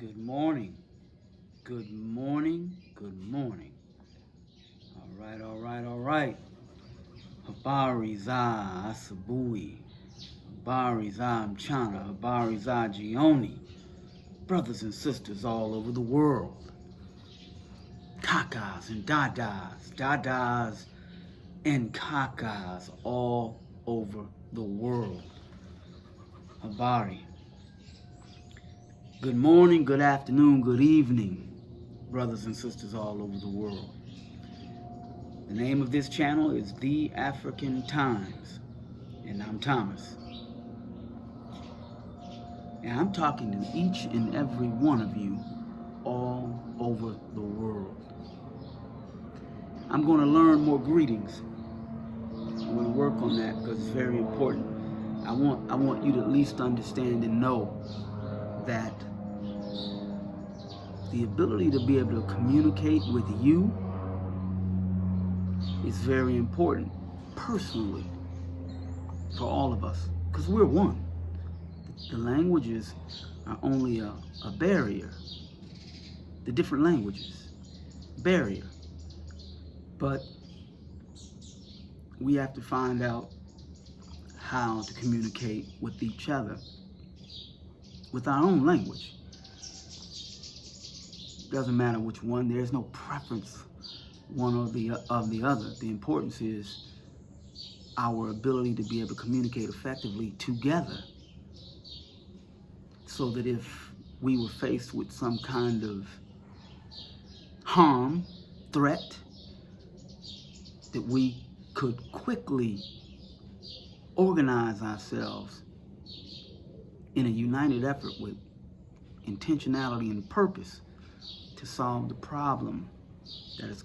Good morning. Good morning. Good morning. All right. Habari za Asabui. Habari za Mchana. Habari za Jioni. Brothers and sisters all over the world. Kakas and dadas and kakas all over the world. Habari. Good morning, good afternoon, good evening, brothers and sisters all over the world. The name of this channel is The African Times, and I'm Thomas. And I'm talking to each and every one of you all over the world. I'm going to learn more greetings. I'm going to work on that because it's very important. I want you to at least understand and know that the ability to be able to communicate with you is very important personally for all of us because we're one. The languages are only a barrier. The different languages, barrier. But we have to find out how to communicate with each other with our own language. Doesn't matter which one. There's no preference one or the other. The importance is our ability to be able to communicate effectively together, so that if we were faced with some kind of harm, threat, that we could quickly organize ourselves in a united effort with intentionality and purpose to solve the problem that is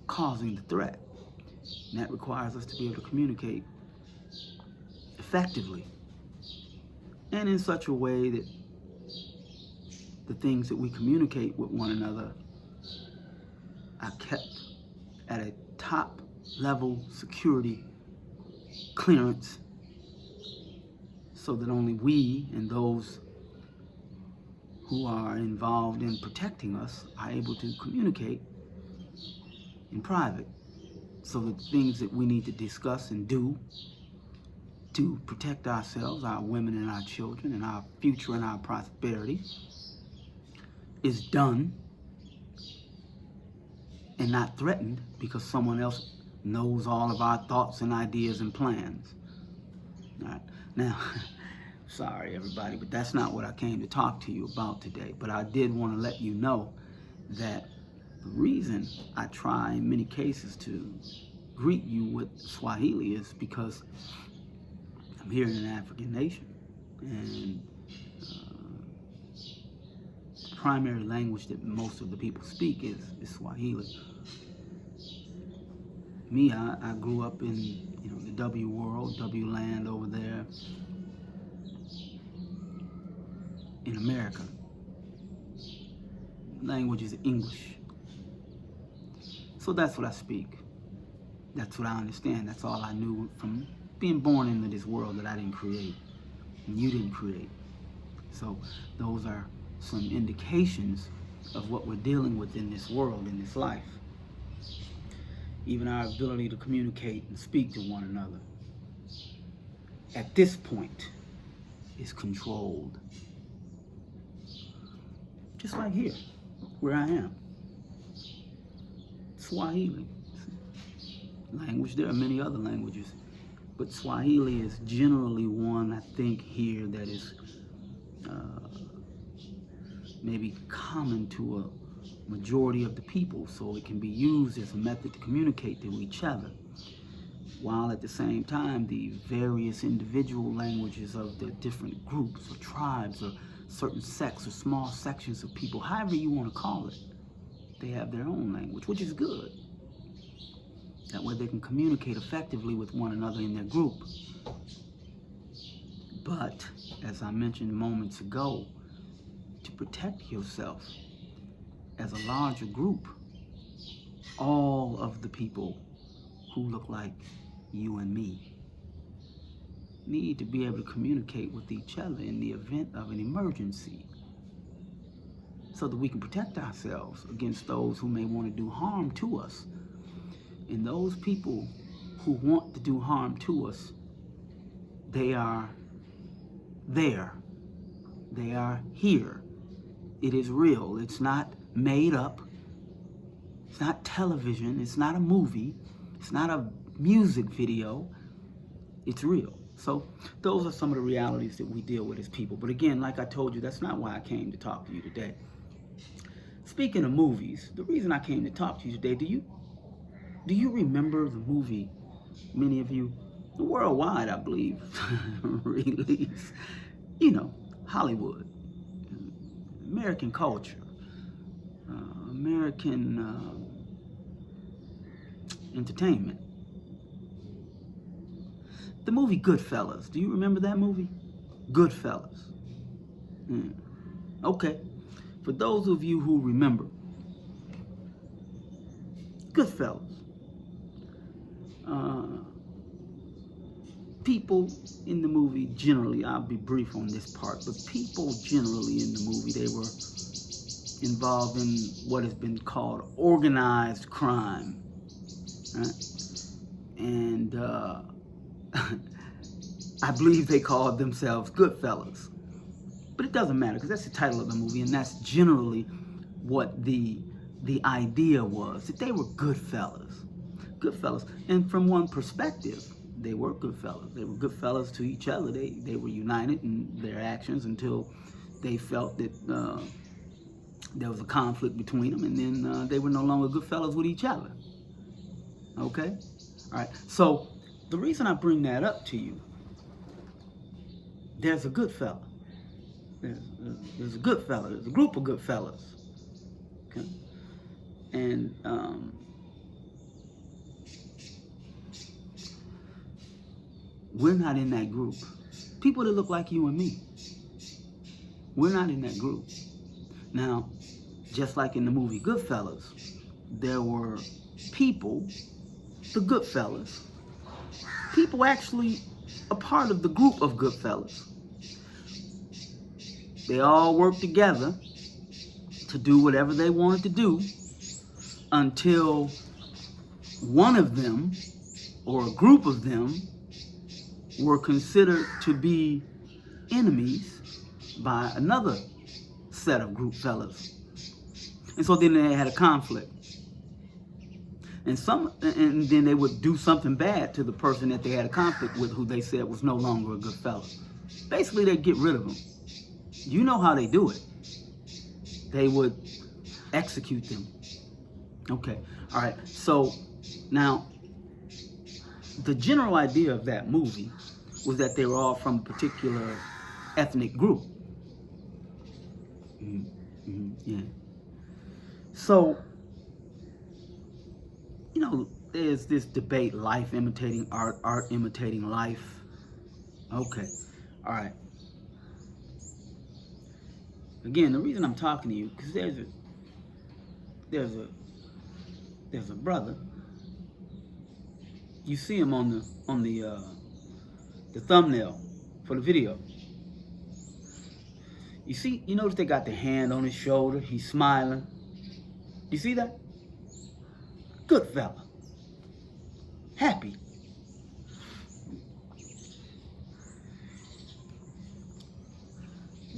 causing the threat. And that requires us to be able to communicate effectively and in such a way that the things that we communicate with one another are kept at a top level security clearance, so that only we and those who are involved in protecting us are able to communicate in private, so that the things that we need to discuss and do to protect ourselves, our women and our children, and our future and our prosperity is done and not threatened because someone else knows all of our thoughts and ideas and plans. All right. Now, sorry everybody, but that's not what I came to talk to you about today. But I did want to let you know that the reason I try in many cases to greet you with Swahili is because I'm here in an African nation, and the primary language that most of the people speak is Swahili. Me, I grew up in the W world, W land over there in America. Language is English. So that's what I speak. That's what I understand. That's all I knew from being born into this world that I didn't create and you didn't create. So those are some indications of what we're dealing with in this world, in this life. Even our ability to communicate and speak to one another at this point is controlled. Just like here, where I am. Swahili. Language, there are many other languages, but Swahili is generally one, I think, here that is maybe common to a majority of the people, so it can be used as a method to communicate to each other, while at the same time the various individual languages of the different groups or tribes or certain sects or small sections of people, however you want to call it, they have their own language, which is good. That way they can communicate effectively with one another in their group. But, as I mentioned moments ago, to protect yourself as a larger group, all of the people who look like you and me need to be able to communicate with each other in the event of an emergency. so that we can protect ourselves against those who may want to do harm to us. And those people who want to do harm to us, they are there. They are here. It is real. It's not made up. It's not television. It's not a movie. It's not a music video. It's real. So those are some of the realities that we deal with as people. But again, like I told you, that's not why I came to talk to you today. Speaking of movies, the reason I came to talk to you today, do you remember the movie, many of you, worldwide, I believe, release, Hollywood, American culture, American entertainment. The movie Goodfellas. Do you remember that movie? Goodfellas. Okay. For those of you who remember, Goodfellas. People in the movie generally, I'll be brief on this part, but people generally in the movie, they were involved in what has been called organized crime. Right? And I believe they called themselves Goodfellas. But it doesn't matter, because that's the title of the movie, and that's generally what the idea was, that they were good fellas. Good fellas. And from one perspective, they were good fellas. They were good fellas to each other. They were united in their actions until they felt that there was a conflict between them, and then they were no longer good fellas with each other. Okay? All right. So the reason I bring that up to you, there's a good fella. There's a good fella. There's a group of good fellas. Okay? And we're not in that group. People that look like you and me, we're not in that group. Now, just like in the movie Goodfellas, there were people, the Goodfellas, people actually a part of the group of Goodfellas. They all worked together to do whatever they wanted to do until one of them, or a group of them, were considered to be enemies by another set of group fellas. And so then they had a conflict. And then they would do something bad to the person that they had a conflict with, who they said was no longer a good fella. Basically, they'd get rid of them. You know how they do it. They would execute them. Okay, all right. So now, the general idea of that movie was that they were all from a particular ethnic group. Yeah. So, there's this debate, life imitating art, art imitating life. Okay, all right. Again, the reason I'm talking to you, because there's a brother. You see him on the thumbnail for the video. You notice they got the hand on his shoulder. He's smiling. You see that? Good fella. Happy.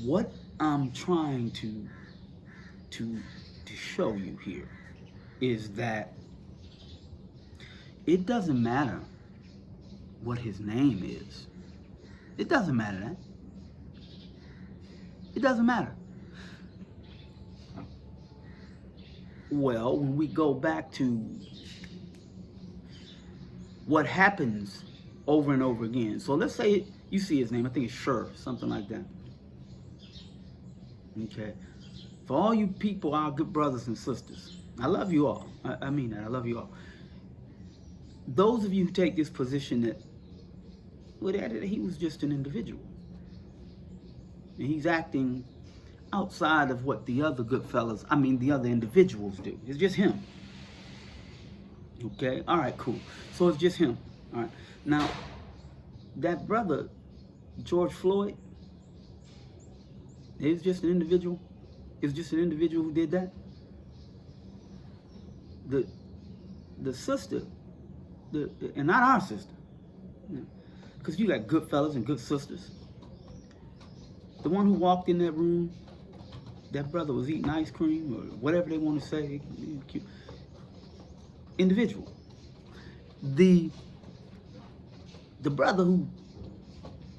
What I'm trying to show you here is that it doesn't matter what his name is. It doesn't matter that. It doesn't matter. Well, when we go back to what happens over and over again. So let's say you see his name. I think it's Sher, something like that. Okay. For all you people, our good brothers and sisters, I love you all. I mean that. I love you all. Those of you who take this position that he was just an individual. And he's acting outside of what the other good fellas, the other individuals do. It's just him. Okay? All right, cool. So it's just him. All right. Now, that brother, George Floyd, he's just an individual. It's just an individual who did that. The sister, and not our sister, because you got good fellas and good sisters. The one who walked in that room, that brother was eating ice cream or whatever they want to say. Individual. The brother who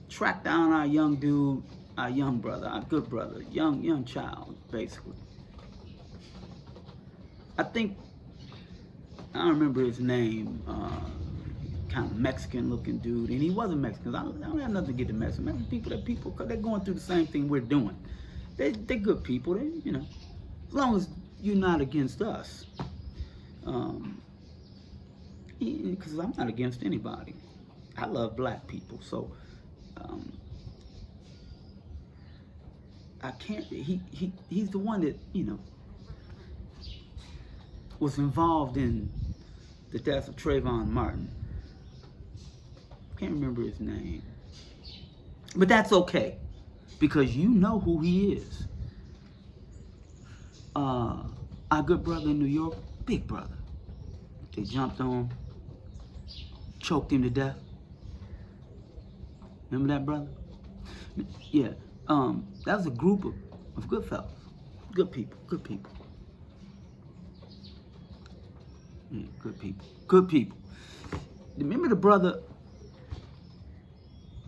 tracked down our young dude, our young brother, our good brother, young child, basically. I think, I don't remember his name, kind of Mexican looking dude, and he wasn't Mexican. I don't have nothing to get to Mexican. People, they're going through the same thing we're doing. They're good people, as long as you're not against us. Because I'm not against anybody. I love black people, so I can't. He's the one that was involved in the death of Trayvon Martin. Can't remember his name, but that's okay because you know who he is. Our good brother in New York, big brother. They jumped on, choked him to death. Remember that, brother? Yeah. That was a group of good fellas, good people. Yeah, good people. Remember the brother?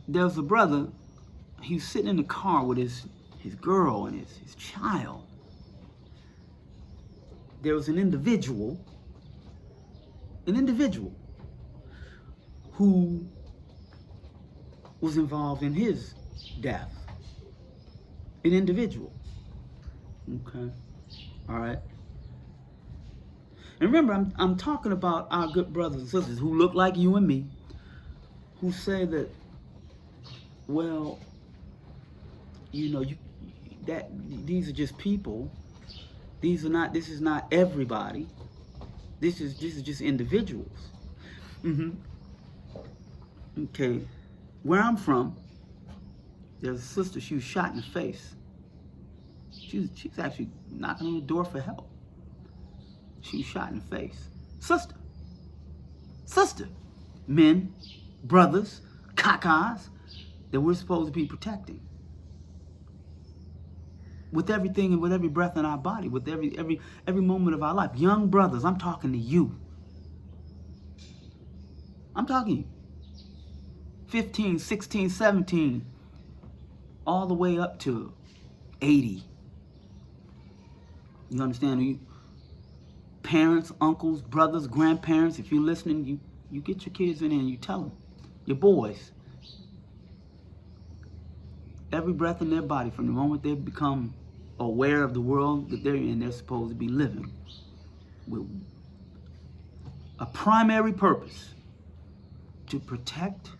There was a brother. He was sitting in the car with his girl and his child. There was an individual who was involved in his death. An individual. Okay. All right. And remember, I'm talking about our good brothers and sisters who look like you and me, who say that, well, these are just people. This is not everybody. This is just individuals. Okay. Where I'm from, there's a sister, she was shot in the face. She's actually knocking on the door for help. She was shot in the face. Sister. Men, brothers, kakas that we're supposed to be protecting. With everything and with every breath in our body, with every moment of our life. Young brothers, I'm talking to you. I'm talking to you. 15, 16, 17, all the way up to 80. You understand? You parents, uncles, brothers, grandparents, if you're listening, you get your kids in there and you tell them, your boys, every breath in their body from the moment they become aware of the world that they're in, they're supposed to be living with a primary purpose to protect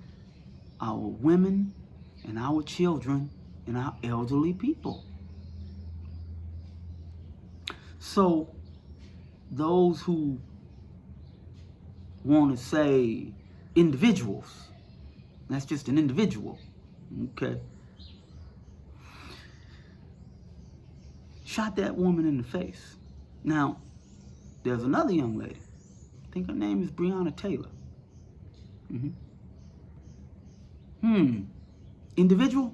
our women and our children and our elderly people. So those who want to say individuals, that's just an individual, okay? Shot that woman in the face. Now, there's another young lady. I think her name is Breonna Taylor. Individual.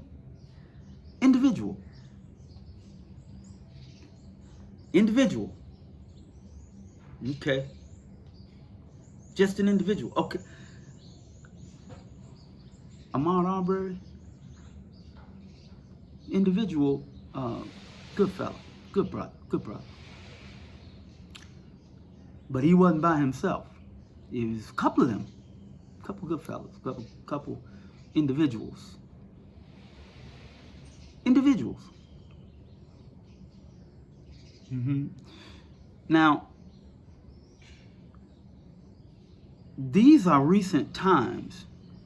Okay. Just an individual. Okay. Ahmaud Arbery. Individual. Good fella. Good brother. But he wasn't by himself. It was a couple of them. A couple good fellas. Couple individuals. Now, these are recent times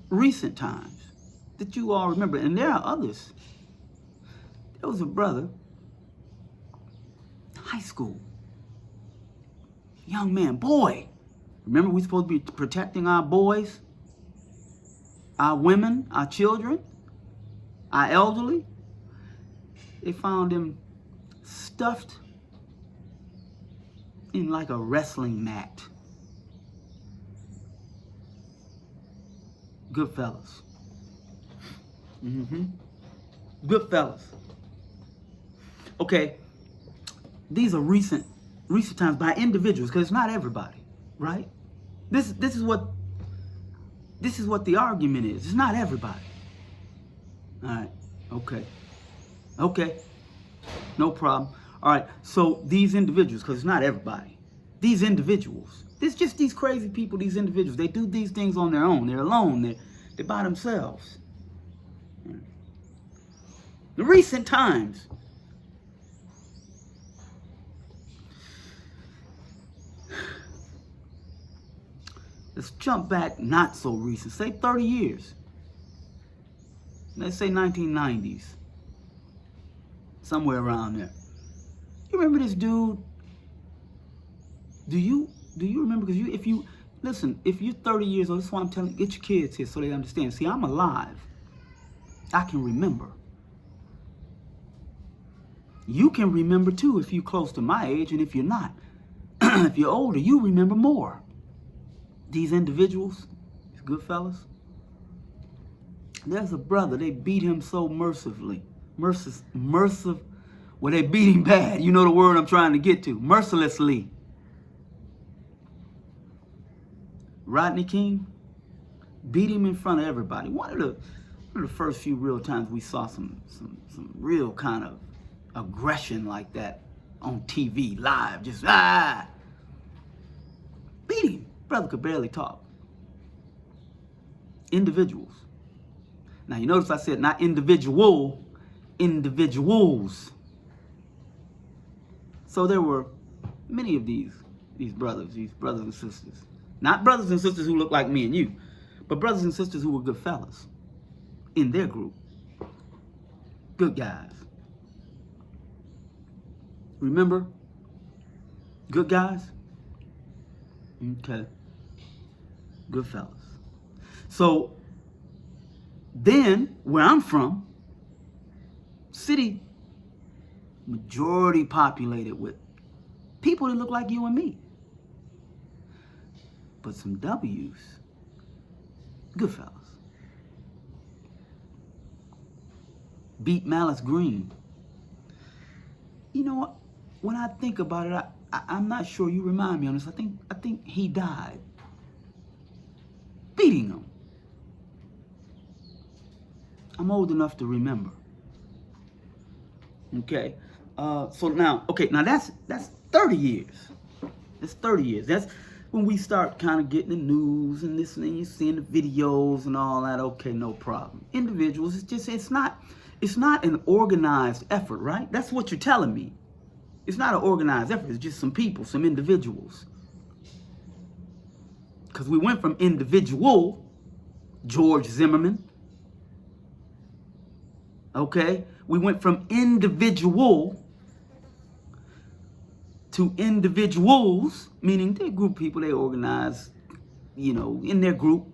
that you all remember, and there are others. There was a brother, high school, young man, boy. Remember, we're supposed to be protecting our boys, our women, our children, our elderly. They found him stuffed in like a wrestling mat. Good fellas. Good fellas. Okay, these are recent times by individuals, because it's not everybody, right? This is what the argument is. It's not everybody. All right. Okay. No problem. All right. So these individuals, because it's not everybody. These individuals. It's just these crazy people. These individuals. They do these things on their own. They're alone. They're by themselves. The recent times. Let's jump back not so recent. Say 30 years. Let's say 1990s. Somewhere around there. You remember this dude? Do you remember? Because if you're 30 years old, that's why I'm telling you, get your kids here so they understand. See, I'm alive. I can remember. You can remember too if you're close to my age, and if you're not. If you're older, you remember more. These individuals, these good fellas. There's a brother, they beat him so mercifully. Well, they beat him bad. You know the word I'm trying to get to. Mercilessly. Rodney King beat him in front of everybody. One of the first few real times we saw some real kind of aggression like that on TV, live, just beat him. Brother could barely talk. Individuals. Now you notice I said not individual, individuals. So there were many of these brothers and sisters. Not brothers and sisters who look like me and you, but brothers and sisters who were good fellas in their group. Good guys. Remember? Good guys? Okay. Good fellas. So then, where I'm from, city majority populated with people that look like you and me. But some W's. Good fellas. Beat Malice Green. You know what? When I think about it, I'm not sure. You remind me on this. I think he died. Beating him. I'm old enough to remember. Okay. So now that's 30 years. That's 30 years. That's when we start kind of getting the news and this and you're seeing the videos and all that. Okay, no problem. Individuals, it's not an organized effort, right? That's what you're telling me. It's not an organized effort. It's just some people, some individuals. Because we went from individual, George Zimmerman. Okay? We went from individual to individuals, meaning they're group people, they organize, in their group.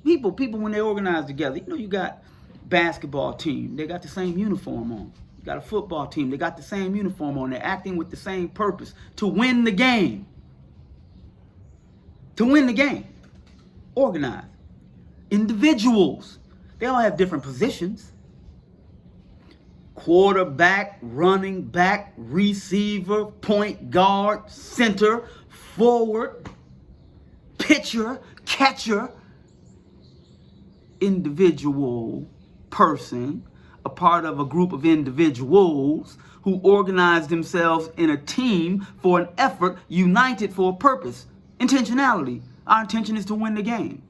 People when they organize together, you got basketball team, they got the same uniform on. You got a football team, they got the same uniform on. They're acting with the same purpose, to win the game. To win the game. Organized. Individuals, they all have different positions. Quarterback, running back, receiver, point guard, center, forward, pitcher, catcher. Individual person, a part of a group of individuals who organize themselves in a team for an effort, united for a purpose. Intentionality. Our intention is to win the game.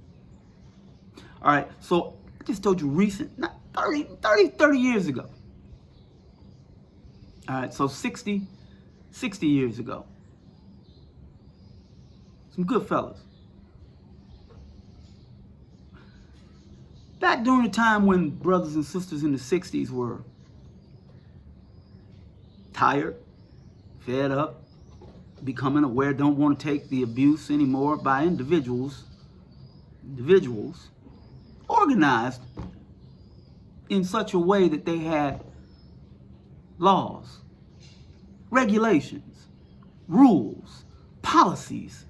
All right, so I just told you recent, not 30 years ago. All right, so 60 years ago. Some good fellas. Back during the time when brothers and sisters in the 60s were tired, fed up, becoming aware, don't want to take the abuse anymore by individuals, organized in such a way that they had laws, regulations, rules, policies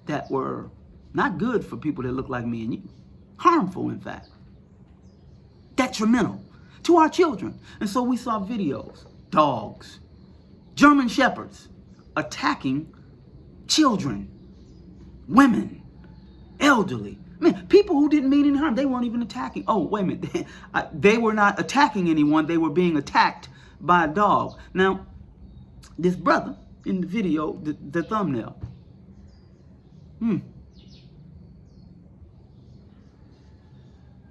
that were not good for people that look like me and you. Harmful, in fact. Detrimental to our children. And so we saw videos, dogs, German shepherds attacking children, women, elderly. Man, people who didn't mean any harm, they weren't even attacking. Oh, wait a minute. They were not attacking anyone. They were being attacked by a dog. Now, this brother in the video, the thumbnail. Who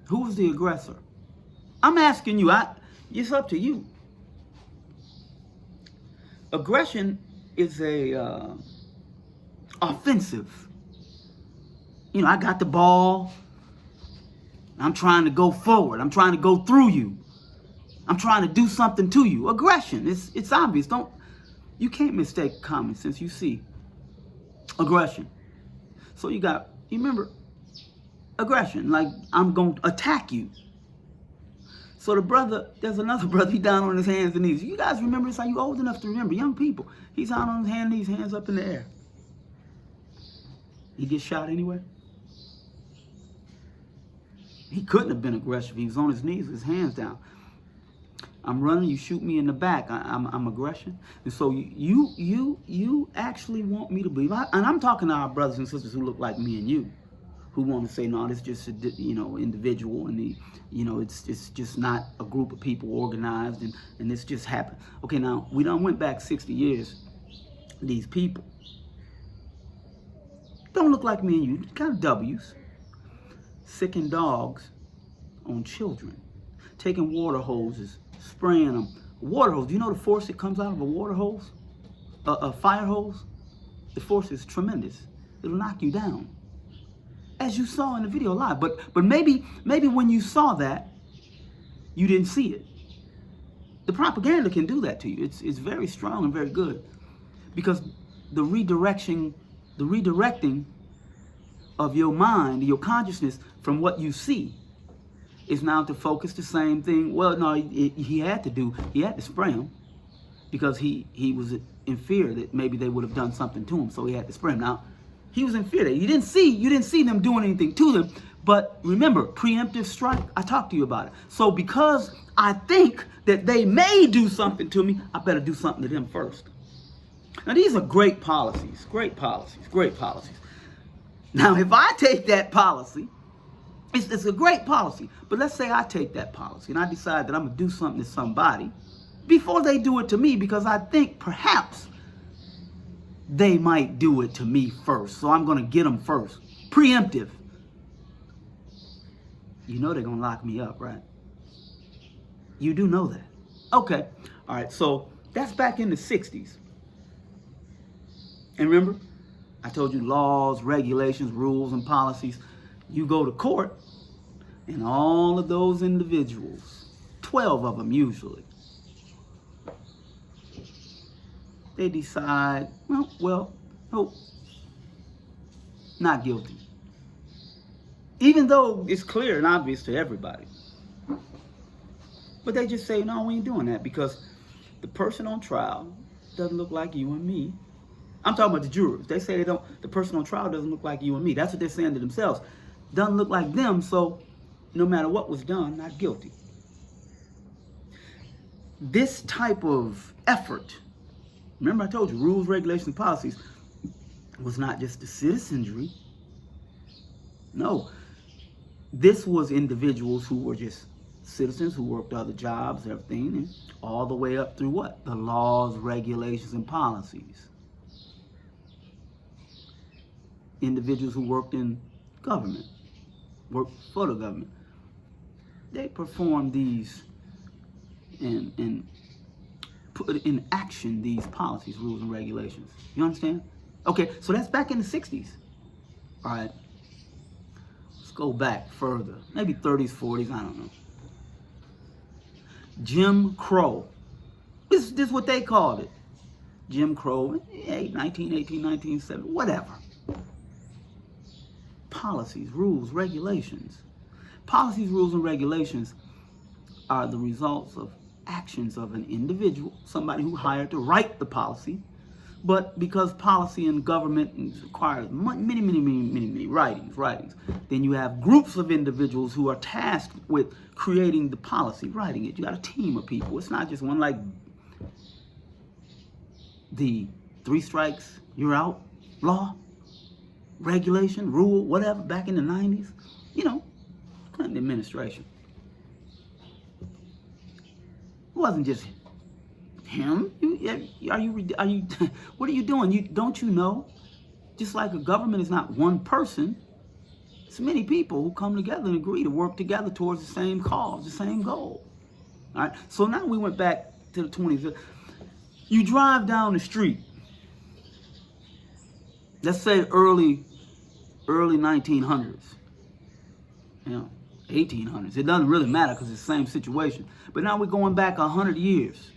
was the aggressor? I'm asking you. It's up to you. Aggression is a offensive. You know, I got the ball. I'm trying to go forward. I'm trying to go through you. I'm trying to do something to you. Aggression. It's obvious. You can't mistake common sense. You see aggression. So you remember aggression, like I'm going to attack you. So there's another brother, he down on his hands and knees. You guys remember this? Are you old enough to remember? Young people. He's down on his hands, hands up in the air. He gets shot anyway. He couldn't have been aggressive. He was on his knees with his hands down. I'm running, you shoot me in the back. I'm aggression. And so you actually want me to believe, and I'm talking to our brothers and sisters who look like me and you, who want to say, no, it's just individual, and it's just not a group of people organized, and this just happened. Okay, now we done went back 60 years. These people don't look like me and you, kind of W's, sicking dogs on children, taking water hoses, spraying them. Water hose, do you know the force that comes out of a water hose? A fire hose? The force is tremendous. It'll knock you down. As you saw in the video live. But maybe when you saw that, you didn't see it. The propaganda can do that to you. It's very strong and very good. Because the redirecting of your mind, your consciousness from what you see is now to focus the same thing. Well, no, he had to spray him because he was in fear that maybe they would have done something to him, so he had to spray him. Now, he was in fear that you didn't see them doing anything to them. But remember, preemptive strike, I talked to you about it. So because I think that they may do something to me, I better do something to them first. Now, these are great policies, great policies, great policies. Now, if I take that policy, it's a great policy, but let's say I take that policy and I decide that I'm going to do something to somebody before they do it to me because I think perhaps they might do it to me first. So I'm going to get them first. Preemptive. You know they're going to lock me up, right? You do know that. Okay. All right. So that's back in the 60s. And remember, I told you laws, regulations, rules, and policies. You go to court, and all of those individuals, 12 of them usually, they decide, well, no, not guilty. Even though it's clear and obvious to everybody. But they just say, no, we ain't doing that because the person on trial doesn't look like you and me. I'm talking about the jurors. They say the person on trial doesn't look like you and me. That's what they're saying to themselves. Doesn't look like them, so no matter what was done, not guilty. This type of effort, remember I told you, rules, regulations, policies, was not just the citizenry. No. This was individuals who were just citizens who worked other jobs, everything, and all the way up through what? The laws, regulations, and policies. Individuals who worked in government, worked for the government. They performed these and put in action these policies, rules, and regulations. You understand? Okay, so that's back in the 60s. All right. Let's go back further. Maybe 30s, 40s, I don't know. Jim Crow. This is what they called it. Jim Crow, 1918, 1970, whatever. Policies, rules, regulations. Policies, rules, and regulations are the results of actions of an individual, somebody who hired to write the policy. But because policy and government requires many writings, then you have groups of individuals who are tasked with creating the policy, writing it. You got a team of people. It's not just one, like the 3 strikes, you're out law, regulation, rule, whatever, back in the 90s. You know, Clinton administration. It wasn't just him. Are you what are you doing? Don't you know? Just like a government is not one person, it's many people who come together and agree to work together towards the same cause, the same goal. All right. So now we went back to the 20s. You drive down the street. Let's say early 1900s. You know, 1800s. It doesn't really matter because it's the same situation. But now we're going back 100 years.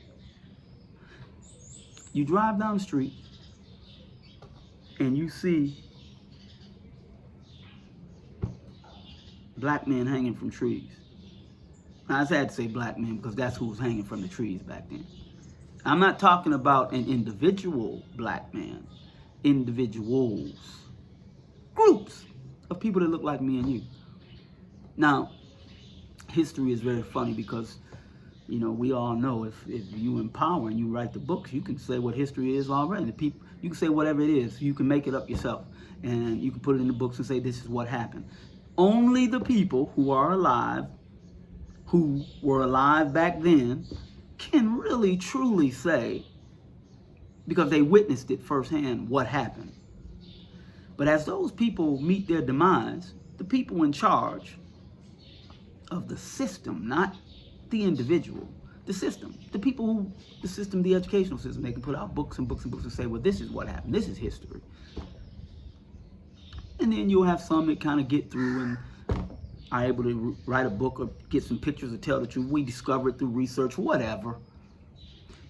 You drive down the street and you see black men hanging from trees. Now, I had to say black men because that's who was hanging from the trees back then. I'm not talking about an individual black man. Individuals. Groups of people that look like me and you. Now, history is very funny because, you know, we all know if you empower and you write the books, you can say what history is already. The people, you can say whatever it is. You can make it up yourself. And you can put it in the books and say this is what happened. Only the people who are alive, who were alive back then, can really truly say, because they witnessed it firsthand, what happened. But as those people meet their demise, the people in charge of the system, not the individual, the system, the educational system, they can put out books and books and books and say, well, this is what happened, this is history. And then you'll have some that kind of get through and are able to write a book or get some pictures or tell the truth. We discover it through research, whatever.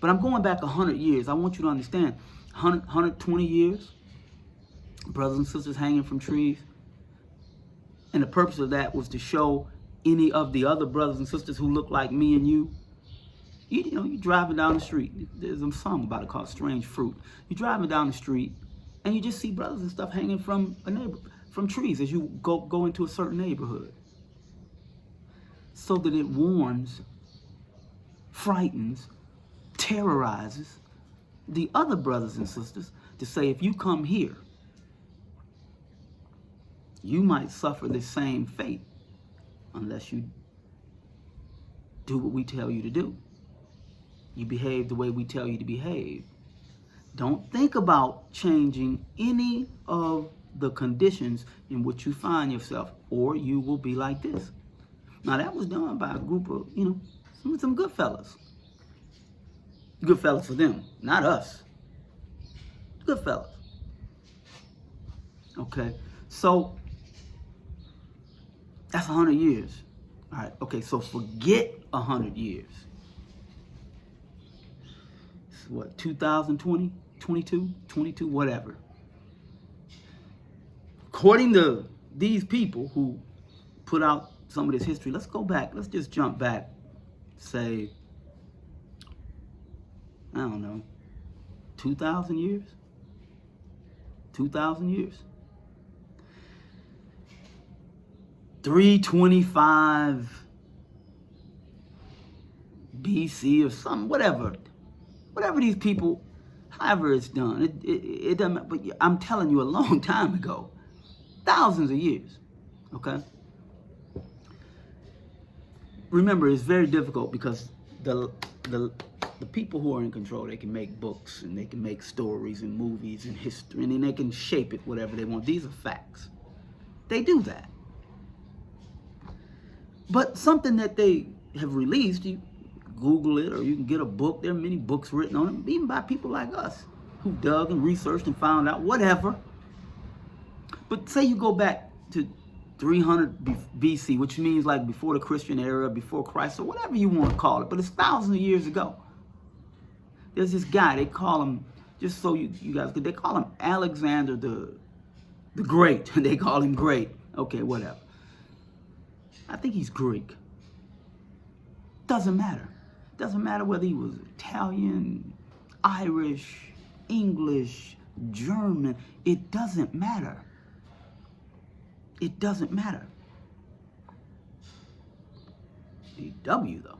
But I'm going back 100 years. I want you to understand, 120 years, brothers and sisters hanging from trees. And the purpose of that was to show any of the other brothers and sisters who look like me and you. You know, you're driving down the street. There's a song about it called Strange Fruit. You're driving down the street and you just see brothers and stuff hanging from trees as you go into a certain neighborhood. So that it warns, frightens, terrorizes the other brothers and sisters to say, if you come here, you might suffer the same fate unless you do what we tell you to do. You behave the way we tell you to behave. Don't think about changing any of the conditions in which you find yourself, or you will be like this. Now, that was done by a group of, you know, some good fellas. Good fellas for them, not us. Good fellas. Okay, so that's 100 years. All right, okay, so forget 100 years. It's what, 2020, 22, whatever. According to these people who put out some of this history, let's go back. Let's just jump back, say, I don't know, 2,000 years? 2,000 years? 325 BC or something, whatever these people, however it's done, it doesn't matter, but I'm telling you a long time ago, thousands of years, okay? Remember, it's very difficult because the people who are in control, they can make books and they can make stories and movies and history, and then they can shape it whatever they want. These are facts. They do that. But something that they have released, you Google it or you can get a book. There are many books written on it, even by people like us who dug and researched and found out, whatever. But say you go back to 300 BC, which means like before the Christian era, before Christ, or whatever you want to call it, but it's thousands of years ago. There's this guy, they call him, just so you guys, they call him Alexander the Great. They call him Great. Okay, whatever. I think he's Greek. Doesn't matter. Doesn't matter whether he was Italian, Irish, English, German. It doesn't matter. It doesn't matter. The W, though.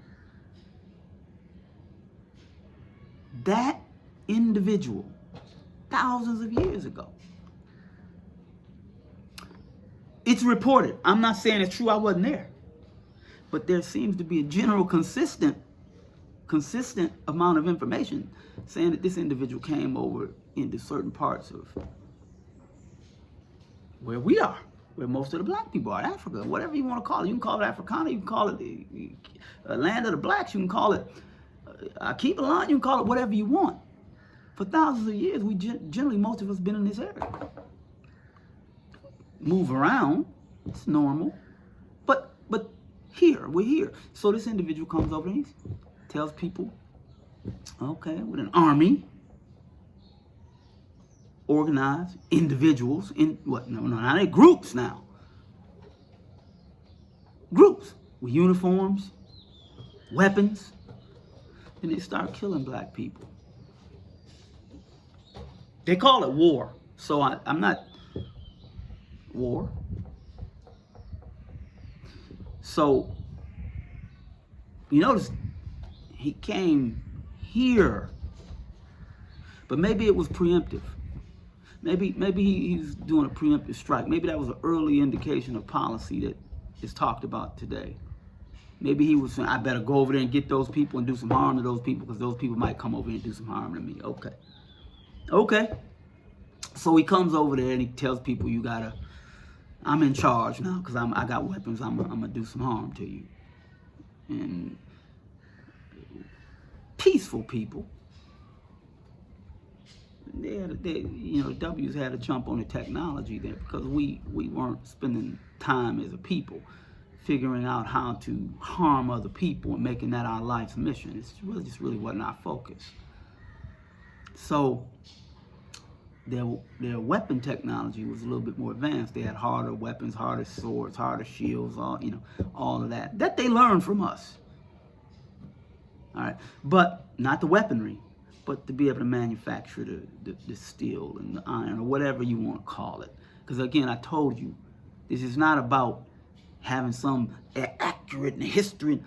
That individual, thousands of years ago, it's reported. I'm not saying it's true. I wasn't there. But there seems to be a general consistent amount of information saying that this individual came over into certain parts of where we are, where most of the black people are, Africa, whatever you want to call it. You can call it Africana, you can call it the land of the blacks, you can call it Akibalan, you can call it whatever you want. For thousands of years, we generally, most of us been in this area. Move around, it's normal, but here, we're here. So this individual comes over and he tells people, okay, with an army, organized individuals in what? No, now they're groups now. Groups with uniforms, weapons, and they start killing black people. They call it war. So I'm not war. So you notice he came here, but maybe it was preemptive. Maybe he's doing a preemptive strike. Maybe that was an early indication of policy that is talked about today. Maybe he was saying, I better go over there and get those people and do some harm to those people because those people might come over here and do some harm to me. Okay. So he comes over there and he tells people, I'm in charge now because I got weapons. I'm gonna do some harm to you. And peaceful people, the W's had to jump on the technology there because we weren't spending time as a people figuring out how to harm other people and making that our life's mission. It's really wasn't our focus. So their weapon technology was a little bit more advanced. They had harder weapons, harder swords, harder shields, all of that they learned from us. All right, but not the weaponry, but to be able to manufacture the steel and the iron or whatever you want to call it. Because again, I told you, this is not about having some accurate history,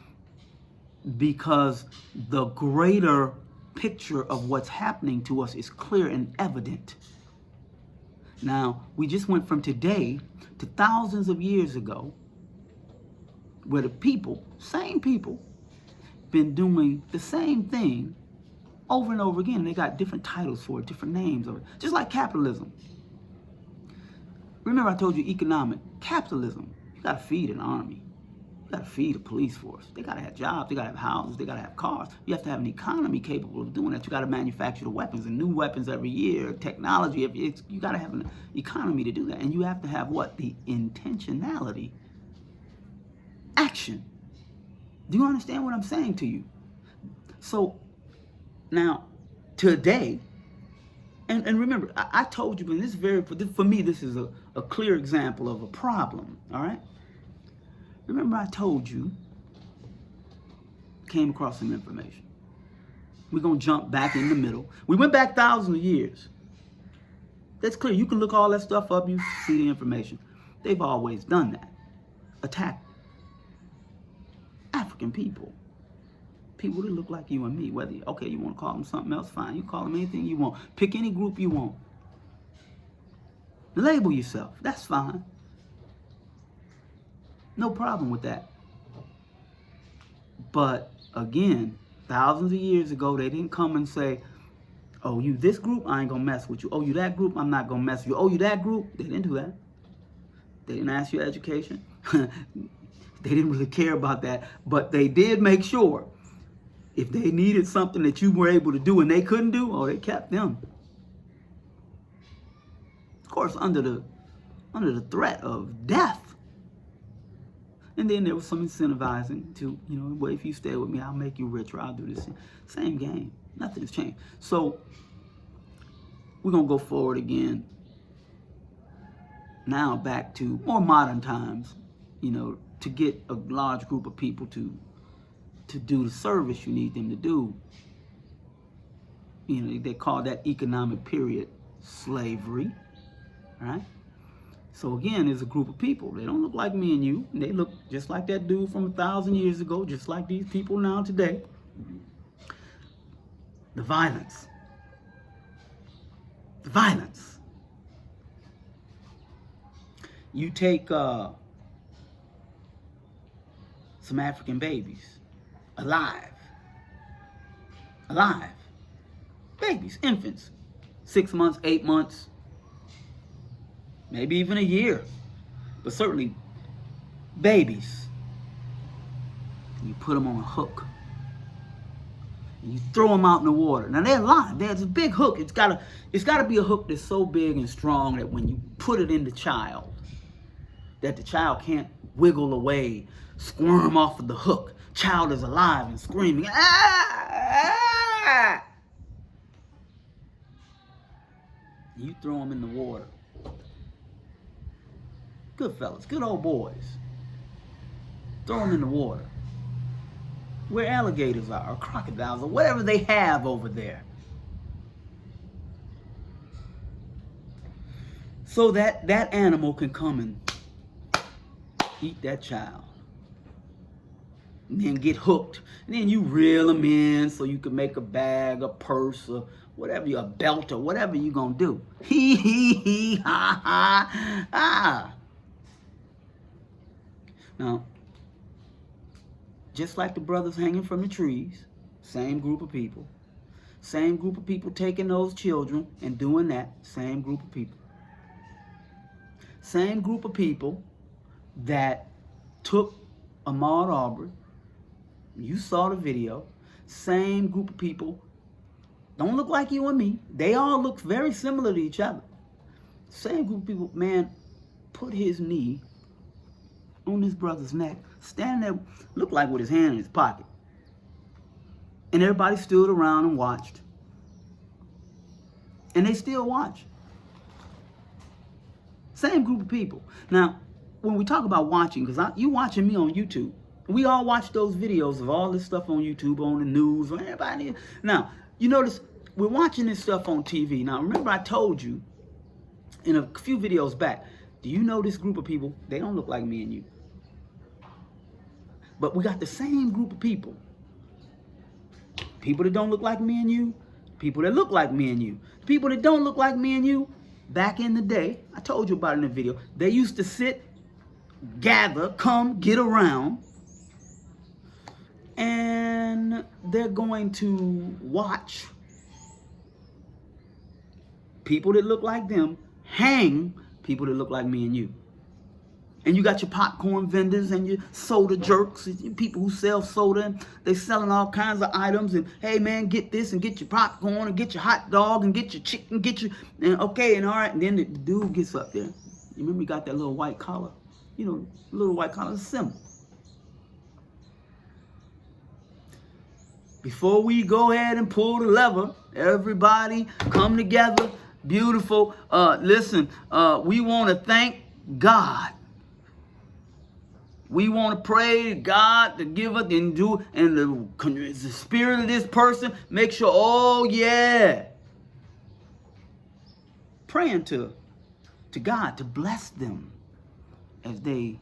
because the greater picture of what's happening to us is clear and evident. Now, we just went from today to thousands of years ago, where the people, same people, been doing the same thing over and over again. And they got different titles for it, different names of it. Just like capitalism. Remember I told you economic capitalism. You got to feed an army. You got to feed a police force. They got to have jobs. They got to have houses. They got to have cars. You have to have an economy capable of doing that. You got to manufacture the weapons and new weapons every year. Technology. You got to have an economy to do that. And you have to have what? The intentionality. Action. Do you understand what I'm saying to you? So now, today, and remember, I told you, and this is for me, this is a clear example of a problem, all right? Remember I told you, came across some information. We're going to jump back in the middle. We went back thousands of years. That's clear. You can look all that stuff up. You see the information. They've always done that. Attack African people. People that look like you and me. Whether, you want to call them something else, fine. You call them anything you want. Pick any group you want. Label yourself. That's fine. No problem with that. But again, thousands of years ago, they didn't come and say, oh, you this group, I ain't gonna mess with you. Oh, you that group, I'm not gonna mess with you. Oh, you that group, they didn't do that. They didn't ask your education. They didn't really care about that. But they did make sure if they needed something that you were able to do and they couldn't do, they kept them. Of course, under the threat of death. And then there was some incentivizing to, well, if you stay with me, I'll make you richer. I'll do this. Same game. Nothing has changed. So we're going to go forward again. Now back to more modern times, to get a large group of people to do the service you need them to do. You know, they call that economic period slavery, right? So again, there's a group of people. They don't look like me and you. They look just like that dude from 1,000 years ago, just like these people now today. The violence. The violence. You take some African babies, alive, babies, infants, 6 months, 8 months, maybe even a year, but certainly babies. And you put them on a hook. And you throw them out in the water. Now they're alive. There's a big hook. It's gotta be a hook that's so big and strong that when you put it in the child, that the child can't wiggle away, squirm off of the hook. Child is alive and screaming. Ah! Ah! You throw them in the water. Good fellas, good old boys. Throw them in the water. Where alligators are, or crocodiles, or whatever they have over there. So that animal can come and eat that child. And then get hooked. And then you reel them in so you can make a bag, a purse, or whatever, a belt, or whatever you're going to do. Hee, hee, hee, ha, ha, ah. Now, just like the brothers hanging from the trees, same group of people. Same group of people taking those children and doing that. Same group of people. Same group of people that took Ahmaud Arbery. You saw the video. Same group of people. Don't look like you and me. They all look very similar to each other. Same group of people. Man, put his knee on this brother's neck, standing there, looked like with his hand in his pocket. And everybody stood around and watched. And they still watch. Same group of people. Now, when we talk about watching, because you watching me on YouTube, we all watch those videos of all this stuff on YouTube, on the news, on everybody. Now, you notice we're watching this stuff on TV. Now, remember I told you in a few videos back, do you know this group of people? They don't look like me and you. But we got the same group of people. People that don't look like me and you. People that look like me and you. People that don't look like me and you, back in the day, I told you about it in the video, they used to sit, gather, come, get around, and they're going to watch people that look like them hang people that look like me and you. And you got your popcorn vendors and your soda jerks, and people who sell soda, and they selling all kinds of items, and hey man, get this and get your popcorn and get your hot dog and get your chicken, get your, and okay, and all right, and then the dude gets up there. You remember he got that little white collar? You know, little white collar symbol. Before we go ahead and pull the lever, everybody come together. Beautiful. Listen, we want to thank God. We want to pray to God to give us and do, and the spirit of this person, make sure, oh yeah. Praying to God to bless them as they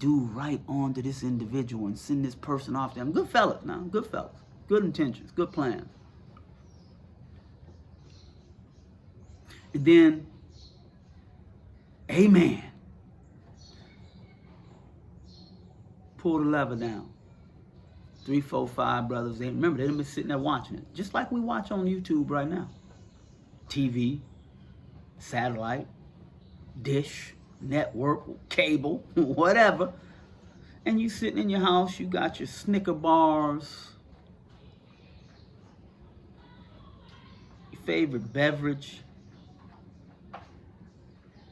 do right on to this individual and send this person off to them. Good fellas now, good fellas. Good intentions, good plans. And then, amen. Pull the lever down. 3, 4, 5 brothers. Remember, they've been sitting there watching it. Just like we watch on YouTube right now. TV, satellite, dish, network, cable, whatever. And you sitting in your house, you got your Snicker bars, your favorite beverage,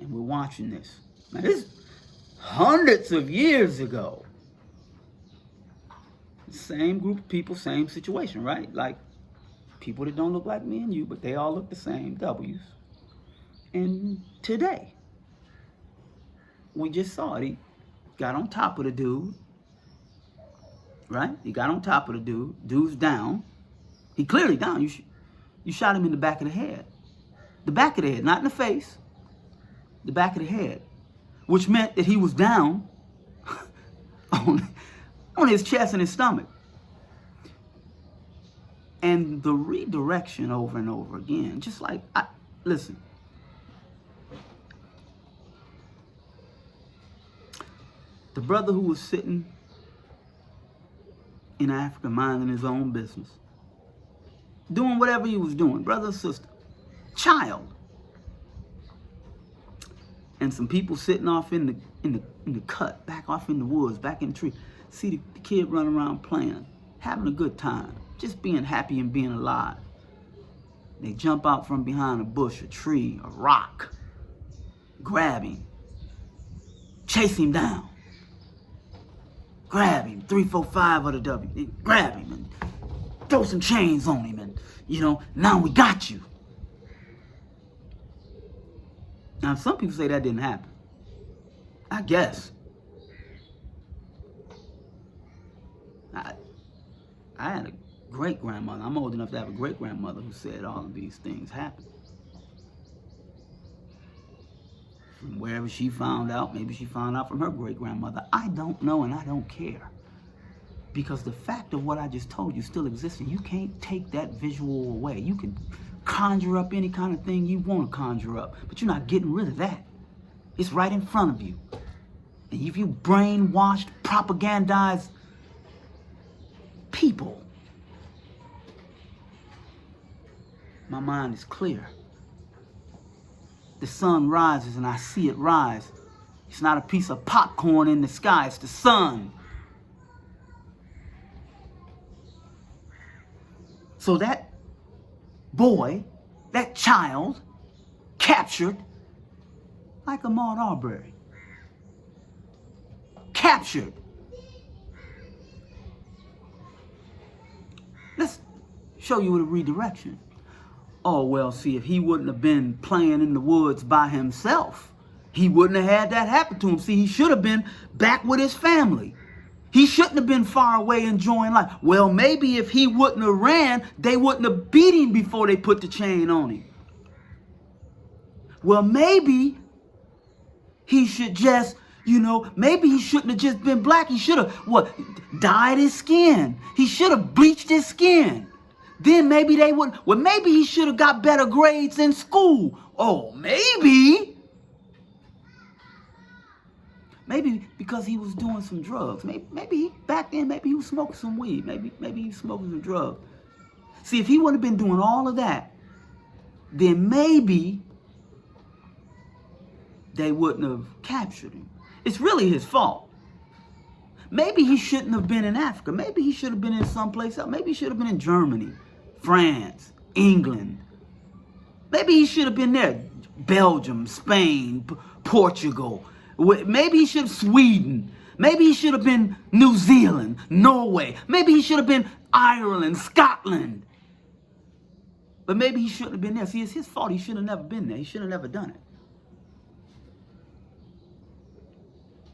and we're watching this. Now this is hundreds of years ago. Same group of people, same situation, right? Like people that don't look like me and you, but they all look the same, W's. And today, we just saw it. got on top of the dude, right? He got on top of the dude. Dude's down. He clearly down. You shot him in the back of the head. The back of the head, not in the face. The back of the head, which meant that he was down on his chest and his stomach. And the redirection over and over again, just like, listen. The brother who was sitting in Africa minding his own business, doing whatever he was doing, brother or sister, child, and some people sitting off in the cut, back off in the woods, back in the tree, see the kid running around playing, having a good time, just being happy and being alive. They jump out from behind a bush, a tree, a rock, grab him, chase him down, grab him, 3, 4, 5 of the W, they grab him and throw some chains on him, and now we got you. Now, some people say that didn't happen. I guess. I had a great-grandmother. I'm old enough to have a great-grandmother who said all of these things happened. From wherever she found out, maybe she found out from her great-grandmother. I don't know, and I don't care. Because the fact of what I just told you still exists, and you can't take that visual away. You can conjure up any kind of thing you want to conjure up, but you're not getting rid of that. It's right in front of you. And if you brainwashed, propagandized people, my mind is clear. The sun rises and I see it rise. It's not a piece of popcorn in the sky, it's the sun. So that boy, that child, captured like Ahmaud Arbery. Captured. Let's show you a redirection. Oh, well, see, if he wouldn't have been playing in the woods by himself, he wouldn't have had that happen to him. See, he should have been back with his family. He shouldn't have been far away enjoying life. Well, maybe if he wouldn't have ran, they wouldn't have beat him before they put the chain on him. Well, maybe he should just, maybe he shouldn't have just been black. He should have, dyed his skin. He should have bleached his skin. Then maybe they wouldn't. Well, maybe he should have got better grades in school. Oh, maybe. Maybe because he was doing some drugs. Maybe back then, maybe he was smoking some weed. Maybe he was smoking some drugs. See, if he wouldn't have been doing all of that, then maybe they wouldn't have captured him. It's really his fault. Maybe he shouldn't have been in Africa. Maybe he should have been in someplace else. Maybe he should have been in Germany, France, England. Maybe he should have been there. Belgium, Spain, Portugal. Maybe he should have Sweden. Maybe he should have been New Zealand, Norway. Maybe he should have been Ireland, Scotland. But maybe he shouldn't have been there. See, it's his fault. He should have never been there. He should have never done it.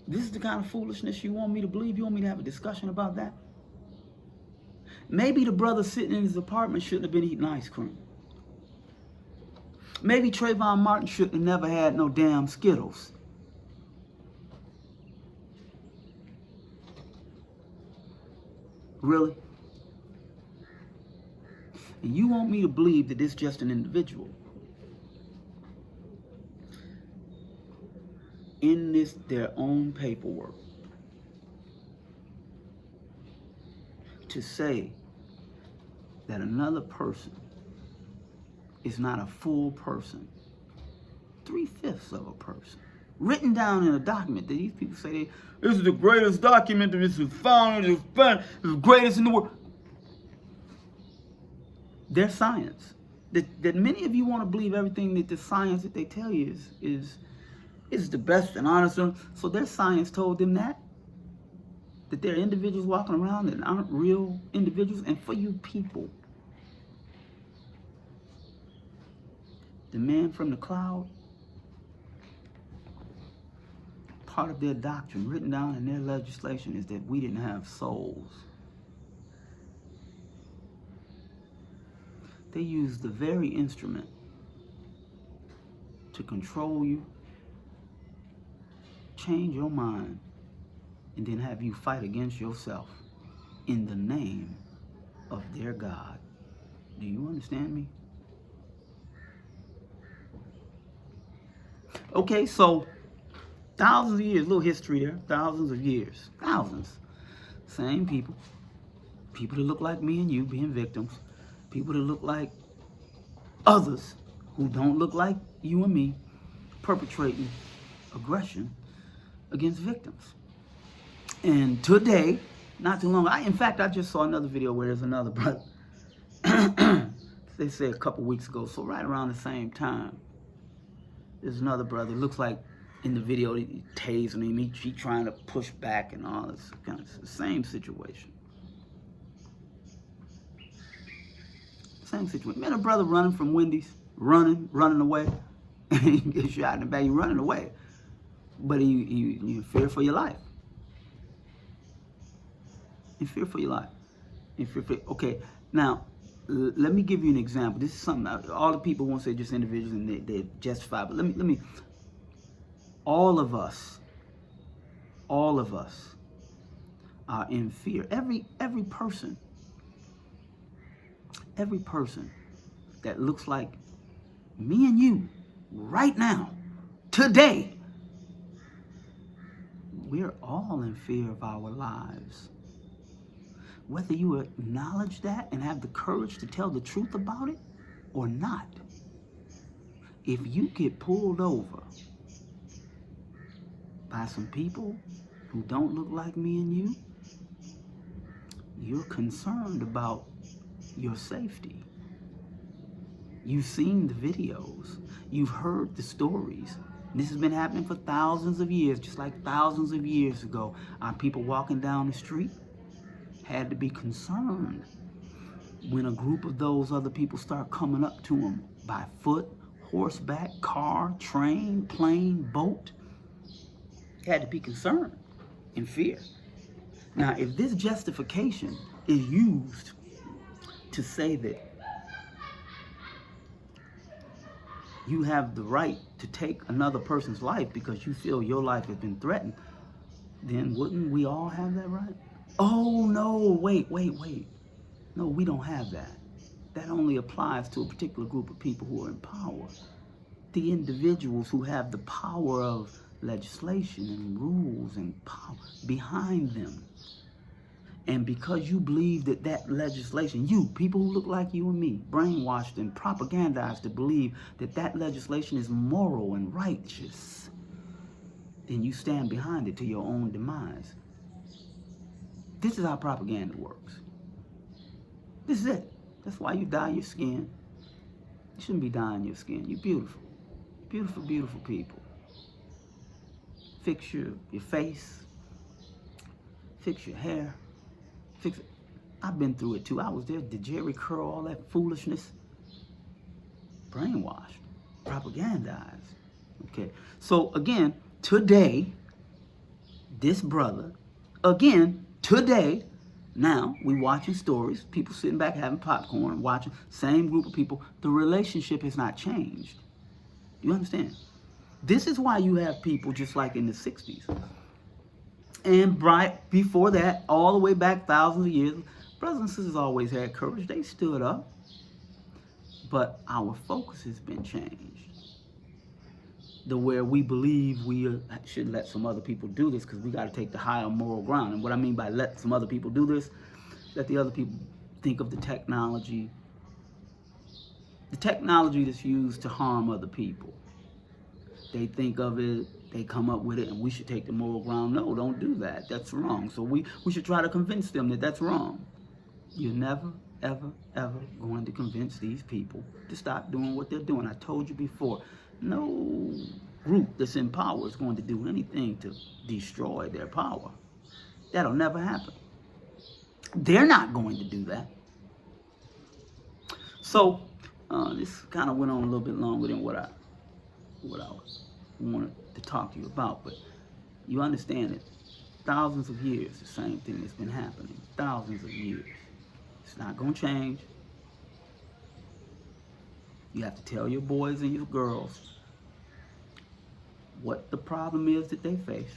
This is the kind of foolishness you want me to believe? You want me to have a discussion about that? Maybe the brother sitting in his apartment shouldn't have been eating ice cream. Maybe Trayvon Martin shouldn't have never had no damn Skittles. Really? And you want me to believe that it's just an individual? In this, their own paperwork, to say that another person is not a full person, 3/5 of a person, written down in a document that these people say this is the greatest document that this was found, it's the greatest in the world. Their science, that many of you want to believe everything that the science that they tell you is the best and honest. So their science told them that they're individuals walking around that aren't real individuals. And for you people, the man from the cloud part of their doctrine, written down in their legislation, is that we didn't have souls. They used the very instrument to control you, change your mind, and then have you fight against yourself in the name of their God. Do you understand me? Okay, so thousands of years, little history there, thousands of years, thousands. Same people, people that look like me and you being victims, people that look like others who don't look like you and me perpetrating aggression against victims. And today, not too long, in fact, I just saw another video where there's another brother. They said a couple weeks ago, so right around the same time, there's another brother, looks like in the video, he tasing him, he trying to push back and all this kind of same situation. Same situation. Man, a brother running from Wendy's, running away, and he gets shot in the back, he's running away. But you fear for your life. You fear for your life. Okay, now, let me give you an example. This is something, all the people won't say just individuals and they justify, but let me, all of us are in fear. Every person that looks like me and you right now, today, we're all in fear of our lives. Whether you acknowledge that and have the courage to tell the truth about it or not, if you get pulled over by some people who don't look like me and you, you're concerned about your safety. You've seen the videos. You've heard the stories. This has been happening for thousands of years, just like thousands of years ago. Our people walking down the street had to be concerned when a group of those other people start coming up to them by foot, horseback, car, train, plane, boat. Had to be concerned in fear. Now, if this justification is used to say that you have the right to take another person's life because you feel your life has been threatened, then wouldn't we all have that right? Oh, no, wait. No, we don't have that. That only applies to a particular group of people who are in power. The individuals who have the power of legislation and rules and power behind them. And because you believe that legislation, you, people who look like you and me, brainwashed and propagandized to believe that legislation is moral and righteous, then you stand behind it to your own demise. This is how propaganda works. This is it. That's why you dye your skin. You shouldn't be dyeing your skin. You're beautiful. Beautiful, beautiful people. Fix your face. Fix your hair. Fix it. I've been through it too. I was there. Did Jerry curl all that foolishness? Brainwashed. Propagandized. Okay. So again, today, this brother, again, today, now we watching stories, people sitting back having popcorn, watching, same group of people. The relationship has not changed. You understand? This is why you have people just like in the 60s. And right before that, all the way back thousands of years, brothers and sisters always had courage. They stood up. But our focus has been changed. To where we believe we should let some other people do this because we got to take the higher moral ground. And what I mean by let some other people do this, let the other people think of the technology that's used to harm other people. They think of it, they come up with it, and we should take the moral ground. No, don't do that. That's wrong. So we should try to convince them that that's wrong. You're never, ever, ever going to convince these people to stop doing what they're doing. I told you before, no group that's in power is going to do anything to destroy their power. That'll never happen. They're not going to do that. So this kind of went on a little bit longer than what I wanted to talk to you about. But You understand it. Thousands of years, the same thing has been happening. Thousands of years. It's not going to change. You have to tell your boys and your girls what the problem is that they face.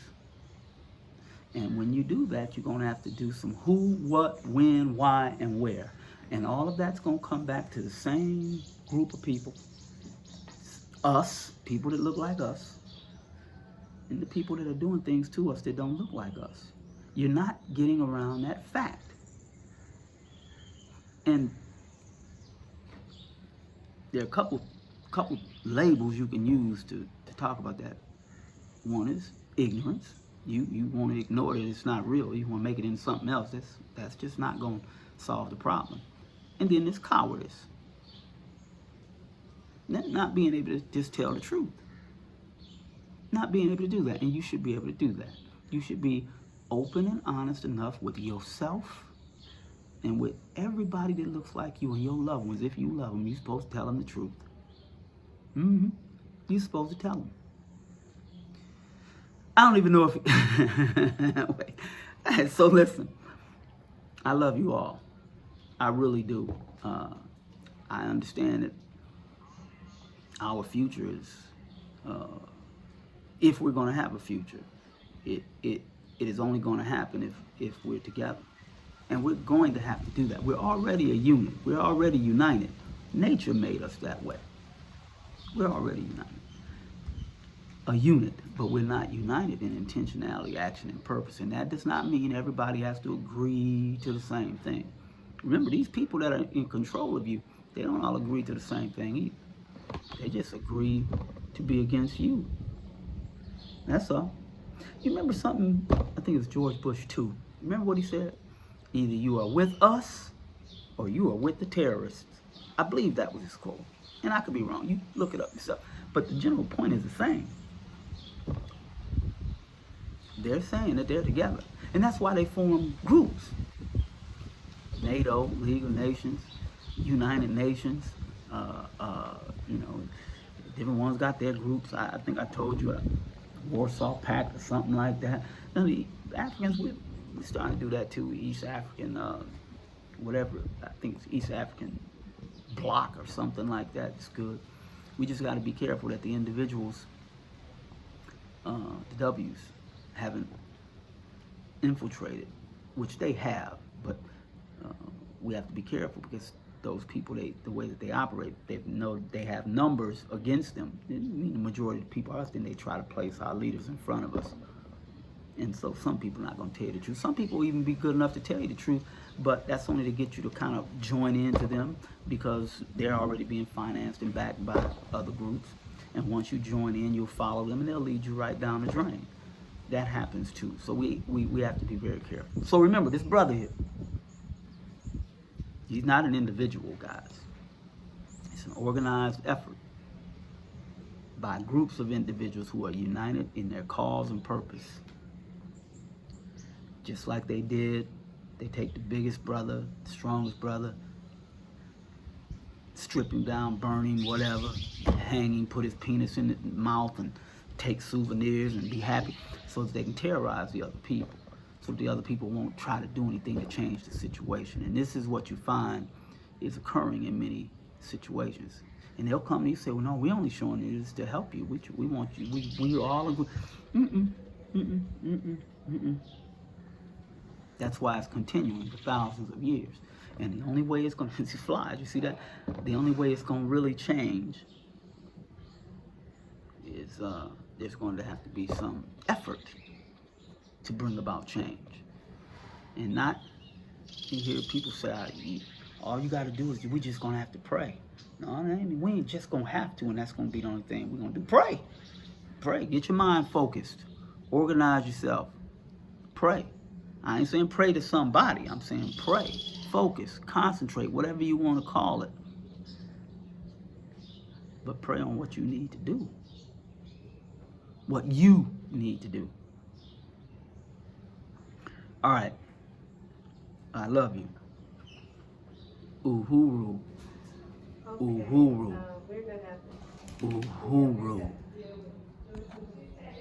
And when you do that, you're going to have to do some who, what, when, why, and where. And all of that's going to come back to the same group of people. Us, people that look like us, and the people that are doing things to us that don't look like us. You're not getting around that fact. And there are a couple labels you can use to talk about that. One is ignorance. You want to ignore it. It's not real. You want to make it into something else. That's just not going to solve the problem. And then there's cowardice. Not being able to just tell the truth. Not being able to do that. And you should be able to do that. You should be open and honest enough with yourself and with everybody that looks like you and your loved ones. If you love them, you're supposed to tell them the truth. You're supposed to tell them. I don't even know if... Wait. So listen, I love you all. I really do. I understand that our future is, if we're going to have a future, it is only going to happen if we're together. And we're going to have to do that. We're already a unit. We're already united. Nature made us that way. We're already united. A unit, but we're not united in intentionality, action, and purpose. And that does not mean everybody has to agree to the same thing. Remember, these people that are in control of you, they don't all agree to the same thing either. They just agree to be against you. That's all. You remember something, I think it was George Bush too. Remember what he said? Either you are with us or you are with the terrorists. I believe that was his quote. And I could be wrong. You look it up yourself. But the general point is the same. They're saying that they're together. And that's why they form groups. NATO, League of Nations, United Nations, different ones got their groups. I think I told you, Warsaw Pact or something like that. Now, the Africans, we're starting to do that too. East African, whatever, I think it's East African bloc or something like that. It's good. We just got to be careful that the individuals, the W's, haven't infiltrated, which they have, but we have to be careful because those people, the way that they operate, they have numbers against them. The majority of the people are, then they try to place our leaders in front of us. And so some people are not going to tell you the truth. Some people will even be good enough to tell you the truth, but that's only to get you to kind of join into them because they're already being financed and backed by other groups. And once you join in, you'll follow them and they'll lead you right down the drain. That happens too. So we have to be very careful. So remember, this brother here, he's not an individual, guys. It's an organized effort by groups of individuals who are united in their cause and purpose. Just like they did, they take the biggest brother, the strongest brother, strip him down, burn him, whatever, hang him, put his penis in his mouth and take souvenirs and be happy so that they can terrorize the other people. So the other people won't try to do anything to change the situation. And this is what you find is occurring in many situations. And they'll come to you and say, well, no, we're only showing you this to help you. We want you, we all agree. That's why it's continuing for thousands of years. And the only way it's going to fly, you see that? The only way it's going to really change is there's going to have to be some effort to bring about change. And not, you hear people say, all you got to do is, we just going to have to pray. No, we ain't just going to have to, and that's going to be the only thing we're going to do. Pray. Pray. Get your mind focused. Organize yourself. Pray. I ain't saying pray to somebody. I'm saying pray. Focus. Concentrate. Whatever you want to call it. But pray on what you need to do. What you need to do. All right. I love you. Uhuru. Okay. Uhuru. We're gonna have to. Uhuru.